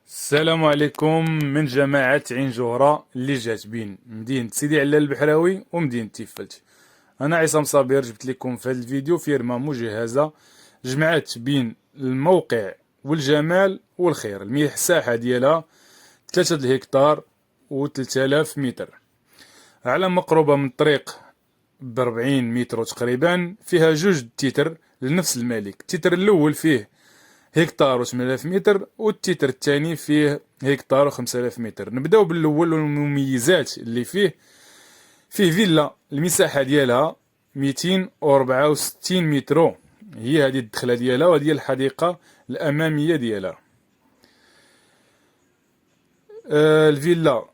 السلام عليكم من جماعة عين جهرة اللي جات بين مدينة سيدي علال البحراوي ومدينة تيفلت. أنا عصام صابر جبت لكم في هذا الفيديو فيرما مجهزة جمعت بين الموقع والجمال والخير. المساحة ديالها 3 الهكتار و 3000 متر على مقربة من الطريق ب40 متر تقريبا. فيها جوج تيتر لنفس المالك. التيتر الأول فيه هكتار و8000 متر والتيتر الثاني فيه هكتار و5000 متر. نبداو بالاول والمميزات اللي فيه فيلا المساحه ديالها 264 متر، هي هذه الدخله ديالها وهذه الحديقه الاماميه ديالها. الفيلا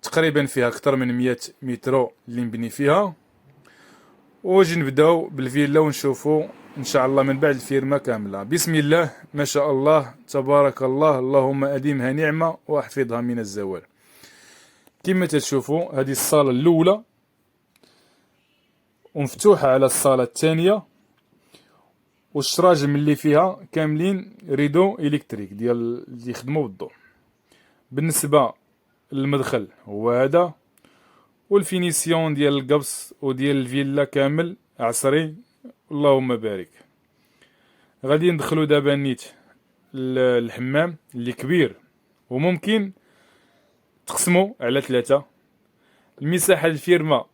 تقريبا فيها اكثر من 100 متر اللي مبني فيها. وجي نبداو بالفيلا ونشوفوا ان شاء الله من بعد الفيرما كامله. بسم الله ما شاء الله تبارك الله، اللهم اديمها نعمه واحفظها من الزوال. كما تشوفوا هذه الصاله الاولى ومفتوحه على الصاله الثانيه، والشراجم اللي فيها كاملين ريدو الكتريك ديال اللي يخدموا بالضوء. بالنسبه للمدخل هو هذا، والفينيسيون ديال القبص وديال الفيلا كامل عصري اللهم بارك. غادي ندخلو دابا نيت الحمام اللي كبير وممكن تقسمو على 3. المساحة الفيرما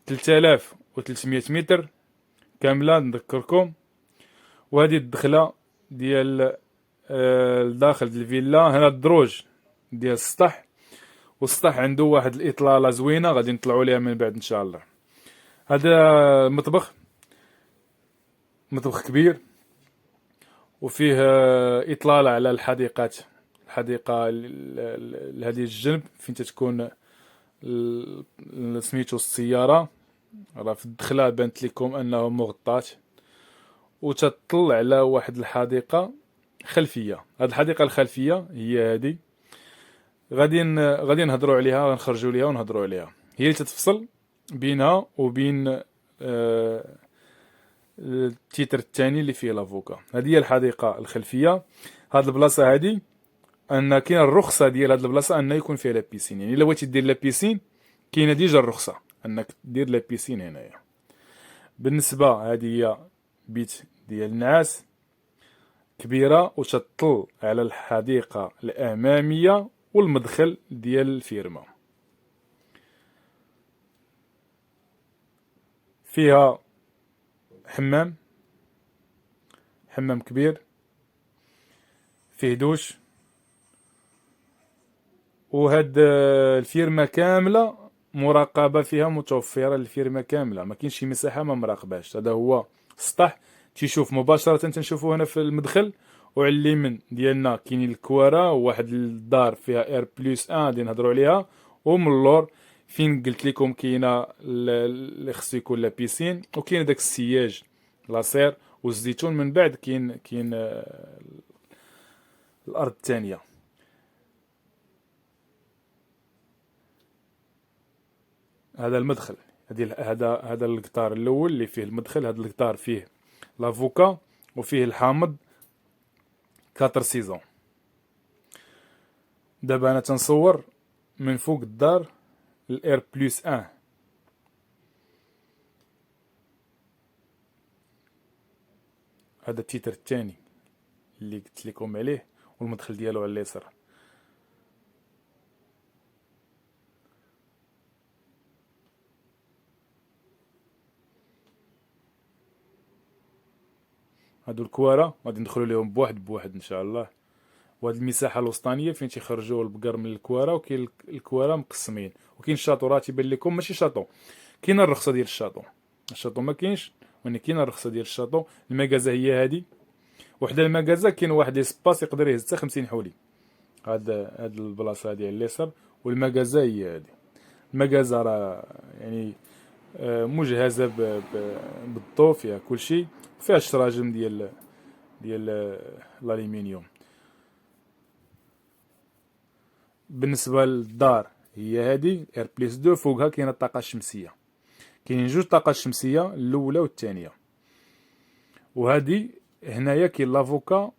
3300 متر كاملة نذكركم. وهذه الدخلة ديال الداخل ديال الفيلا. هنا الدروج ديال السطح، والسطح عنده واحد الاطلالة زوينة غادي نطلعو ليها من بعد ان شاء الله. هذا مطبخ كبير وفيه إطلالة على الحديقات. الحديقة لهذه الجنب فين تتكون سميتو السيارة، راه في الدخلة بانت لكم أنه مغطاة، وتطل على واحد الحديقة خلفية. هاد الحديقة الخلفية هي هذه، غادي نهضروا عليها، غنخرجوا ليها ونهضروا عليها. هي اللي تتفصل بينها وبين التيتر الثاني اللي فيه لافوكا. هذه هي الحديقه الخلفيه. هاد البلاصه هذه ان كاين الرخصه ديال هاد البلاصه ان يكون فيها لا بيسين، يعني الا بغيتي دير لا بيسين كاينه ديجا الرخصه انك دير لا بيسين هنايا. بالنسبه هذه هي بيت ديال النعاس كبيره وتطل على الحديقه الاماميه والمدخل ديال الفيرما. فيها حمام كبير، فيه دوش. وهاد الفيرما كامله مراقبه فيها متوفره. الفيرما كامله ما كاينش شي مساحه ما مراقباش. هذا هو السطح تيشوف مباشره، تنشوفوا هنا في المدخل. وعلى اليمين ديالنا كاين الكواره وواحد الدار فيها اير بلس 1 غادي نهضروا عليها. ومن اللور فين قلت لكم كاينه اللي خصو يكون لا بيسين، وكاين داك السياج لاصير والزيتون. من بعد كاين الارض الثانيه. هذا المدخل، هذا القطار الاول اللي فيه المدخل. هذا القطار فيه لافوكا وفيه الحامض 4 سيزون. دابا انا تنصور من فوق الدار الاير بلس 1. هذا التيتر الثاني اللي قلت لكم عليه، والمدخل ديالو على اليسار. هادو الكواره غادي ندخلوا لهم بواحد ان شاء الله. وهاد المساحه الوسطانيه فين تيخرجوا البقر من الكواره، وكاين الكواره مقسمين، وكاين الشاطو راه تيبان لكم ماشي شاطو. كاينه الرخصه ديال الشاطو ما كاينش، ولكن كاينه الرخصه ديال الشاطو. المكازه هي هادي، وحده المكازه كاين واحد اسباس يقدر يهز حتى 50 حولي. هاد البلاصه هادي على اليسار، والمكازه هي هادي. المكازه راه يعني مجهزه بالضو، فيها كلشي، فيها الشراجم ديال الالومنيوم. بالنسبه للدار هي هادي اير بليس 2، فوقها كاينه الطاقه الشمسيه. كاينين جوج طاقات شمسيه، الاولى والثانيه. وهادي هنايا كاين لافوكا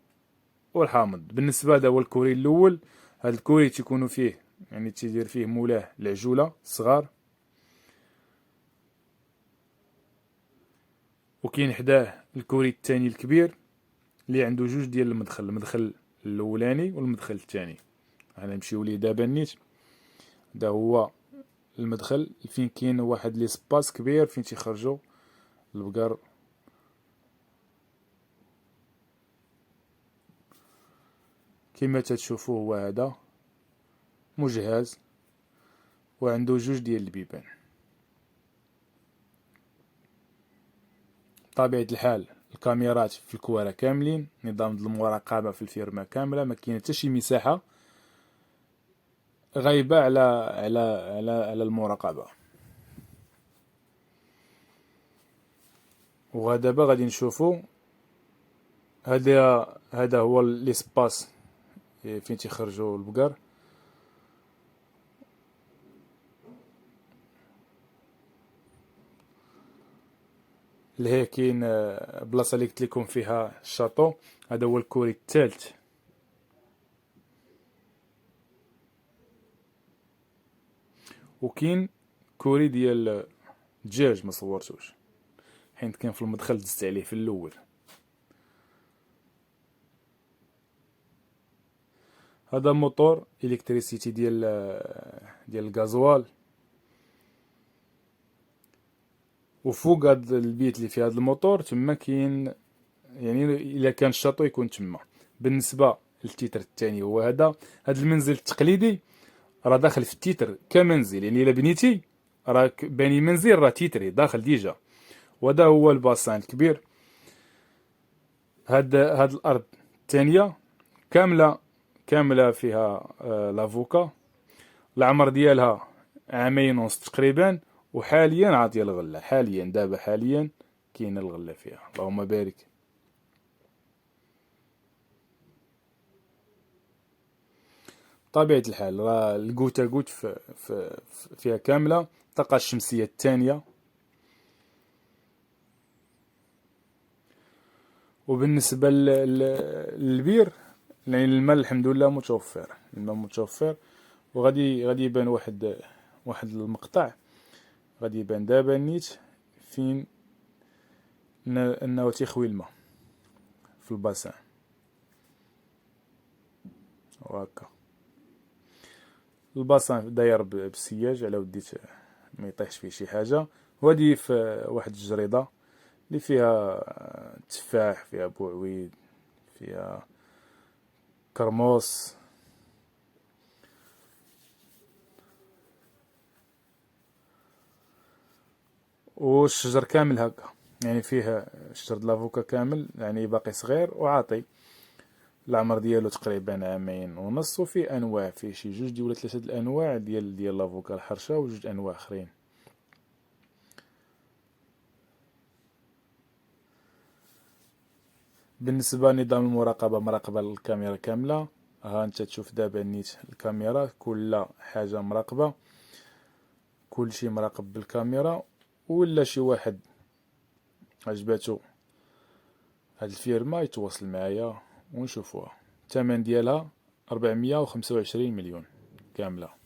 والحامض. بالنسبه هذا هو الكوري الاول. هذا الكوري تيكونوا فيه يعني تيدير فيه مولاه العجوله الصغار، وكاين حداه الكوري الثاني الكبير اللي عنده جوج ديال المدخل الاولاني والمدخل الثاني. غنمشيو ليه دابا نيت. هذا هو المدخل فين كاين واحد لي سباس كبير فين تيخرجوا البقر. كما تتشوفوا هو هذا مجهز وعنده جوج ديال البيبان. بطبيعة الحال الكاميرات في الكوارع كاملين، نظام المراقبة في الفيرما كاملة، ما كاين حتى شي مساحة غايبة على المراقبة. ودابا غادي نشوفوا هذا هو ليسباس فين تيخرجوا البقر. لهي كاين بلاصه اللي قلت لكم فيها الشاطو. هذا هو الكوري الثالث. وكاين كوري ديال الدجاج ما صورتوش حيت كان في المدخل دزت عليه في الاول. هذا موتور الكتريسيتي ديال الغازوال. وفوق هاد البيت اللي فيه هاد الموتور تما كاين يعني الا كان الشاطو يكون تما. بالنسبه للتيتر الثاني هو هذا المنزل التقليدي راه داخل في التيتر كمنزل، يعني الا بنيتي راك باني منزل راه تيتري داخل ديجا. وهذا هو الباسان الكبير. هاد الارض الثانيه كامله فيها لافوكا. العمر ديالها عامين ونص تقريبا، وحاليا عاطيه الغله. حاليا كاينه الغله فيها، اللهم بارك. طبيعة الحال راه الكوتا كوت فيها كاملة. الطاقة الشمسية الثانية. وبالنسبة للبير يعني الماء الحمد لله متوفر، الماء متوفر. وغادي يبان واحد المقطع غادي يبان دابا نيت فين انه تيخوي الماء في الباسان وهكا. الباسان داير بالسياج على وديت ما يطيحش فيه شي حاجه. وهادي في واحد الجريده اللي فيها تفاح، فيها بوعويد، فيها كرموس. والشجر كامل هكا يعني فيه شجر لافوكا كامل يعني باقي صغير وعاطي. العمر ديالو تقريبا عامين ونص. وفي انواع، فيه شي جوج ولا ثلاثه الانواع ديال لافوكا الحرشه وجوج انواع اخرين. بالنسبه لنظام المراقبه مراقبه الكاميرا كامله. ها انت تشوف دابا نيت الكاميرا كل حاجه مراقبه، كل شيء مراقب بالكاميرا. ولا شي واحد عجباتو هاد الفيرما يتواصل معايا ونشوفوها. الثمن ديالها 425 مليون كامله.